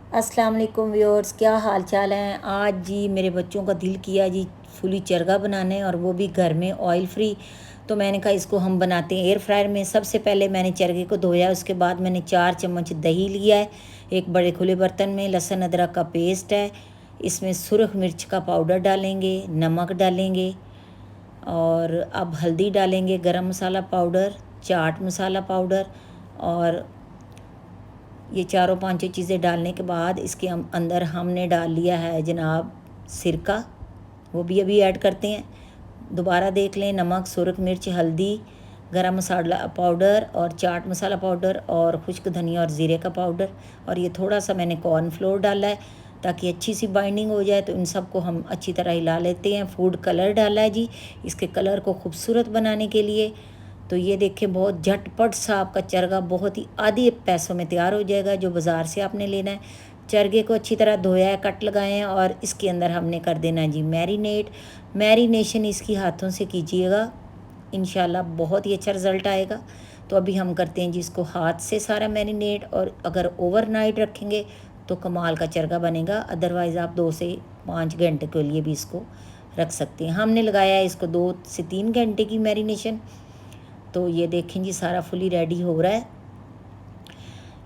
अस्सलाम वालेकुम व्यूअर्स, क्या हाल चाल हैं। आज जी मेरे बच्चों का दिल किया जी फुली चरगा बनाने, और वो भी घर में ऑयल फ्री। तो मैंने कहा इसको हम बनाते हैं एयर फ्रायर में। सबसे पहले मैंने चरगे को धोया, उसके बाद मैंने 4 चम्मच दही लिया है एक बड़े खुले बर्तन में। लहसुन अदरक का पेस्ट है, इसमें सुरख मिर्च का पाउडर डालेंगे, नमक डालेंगे, और अब हल्दी डालेंगे, गरम मसाला पाउडर, चाट मसाला पाउडर, और ये चारों पांचों चीज़ें डालने के बाद इसके अंदर हमने डाल लिया है जनाब सिरका, वो भी अभी ऐड करते हैं। दोबारा देख लें, नमक, सुरख मिर्च, हल्दी, गरम मसाला पाउडर और चाट मसाला पाउडर और खुश्क धनिया और ज़ीरे का पाउडर, और ये थोड़ा सा मैंने कॉर्नफ्लोर डाला है ताकि अच्छी सी बाइंडिंग हो जाए। तो इन सब को हम अच्छी तरह हिला लेते हैं। फूड कलर डाला है जी, इसके कलर को खूबसूरत बनाने के लिए। तो ये देखें, बहुत झटपट सा आपका चरगा बहुत ही आधे पैसों में तैयार हो जाएगा, जो बाज़ार से आपने लेना है। चरगे को अच्छी तरह धोया है, कट लगाए हैं, और इसके अंदर हमने कर देना है जी मैरिनेशन इसकी हाथों से कीजिएगा, इंशाल्लाह बहुत ही अच्छा रिज़ल्ट आएगा। तो अभी हम करते हैं जी इसको हाथ से सारा मैरिनेट, और अगर ओवरनाइट रखेंगे तो कमाल का चरगा बनेगा। अदरवाइज़ आप 2 से 5 घंटे के लिए भी इसको रख सकते हैं। हमने लगाया है इसको 2 से 3 घंटे की मैरिनेशन। तो ये देखें जी सारा फुली रेडी हो रहा है।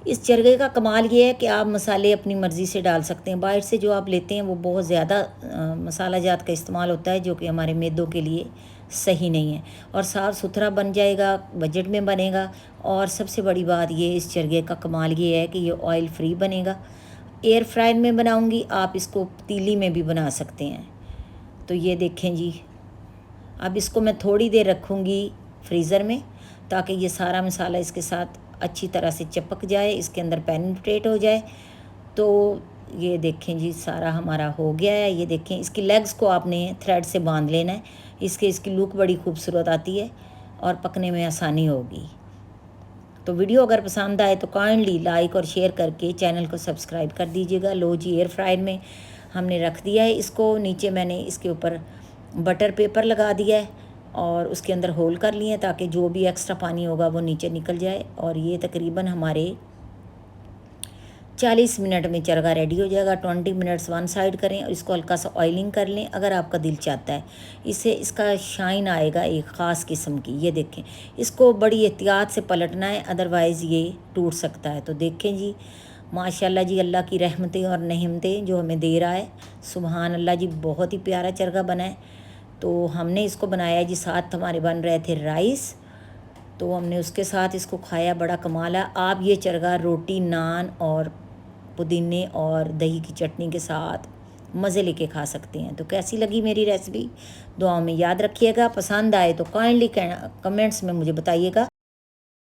इस चरगे का कमाल ये है कि आप मसाले अपनी मर्ज़ी से डाल सकते हैं। बाहर से जो आप लेते हैं वो बहुत ज़्यादा मसाला जात का इस्तेमाल होता है, जो कि हमारे मैदों के लिए सही नहीं है, और साफ़ सुथरा बन जाएगा, बजट में बनेगा। और सबसे बड़ी बात ये इस चरगे का कमाल ये है कि ये ऑयल फ्री बनेगा। एयर फ्रायर में बनाऊंगी, आप इसको पतीली में भी बना सकते हैं। तो ये देखें जी, अब इसको मैं थोड़ी देर रखूँगी फ्रीज़र में ताकि ये सारा मसाला इसके साथ अच्छी तरह से चिपक जाए, इसके अंदर पेनिट्रेट हो जाए। तो ये देखें जी सारा हमारा हो गया है। ये देखें, इसकी लेग्स को आपने थ्रेड से बांध लेना है, इसकी लुक बड़ी खूबसूरत आती है और पकने में आसानी होगी। तो वीडियो अगर पसंद आए तो काइंडली लाइक और शेयर करके चैनल को सब्सक्राइब कर दीजिएगा। लो जी, एयर फ्रायर में हमने रख दिया है इसको। नीचे मैंने इसके ऊपर बटर पेपर लगा दिया है और उसके अंदर होल कर लिए हैं ताकि जो भी एक्स्ट्रा पानी होगा वो नीचे निकल जाए। और ये तकरीबन हमारे 40 मिनट में चरगा रेडी हो जाएगा। 20 मिनट्स वन साइड करें और इसको हल्का सा ऑयलिंग कर लें अगर आपका दिल चाहता है। इससे इसका शाइन आएगा एक ख़ास किस्म की। ये देखें, इसको बड़ी एहतियात से पलटना है, अदरवाइज़ ये टूट सकता है। तो देखें जी, माशाल्लाह जी, अल्लाह की रहमतें और नेमतें जो हमें दे रहा है। सुबहान अल्लाह जी, बहुत ही प्यारा चरगा बना है। तो हमने इसको बनाया जी, साथ हमारे बन रहे थे राइस, तो हमने उसके साथ इसको खाया। बड़ा कमाल है। आप ये चरगा रोटी, नान और पुदीने और दही की चटनी के साथ मज़े लेके खा सकते हैं। तो कैसी लगी मेरी रेसिपी, दुआओं में याद रखिएगा। पसंद आए तो काइंडली कमेंट्स में मुझे बताइएगा।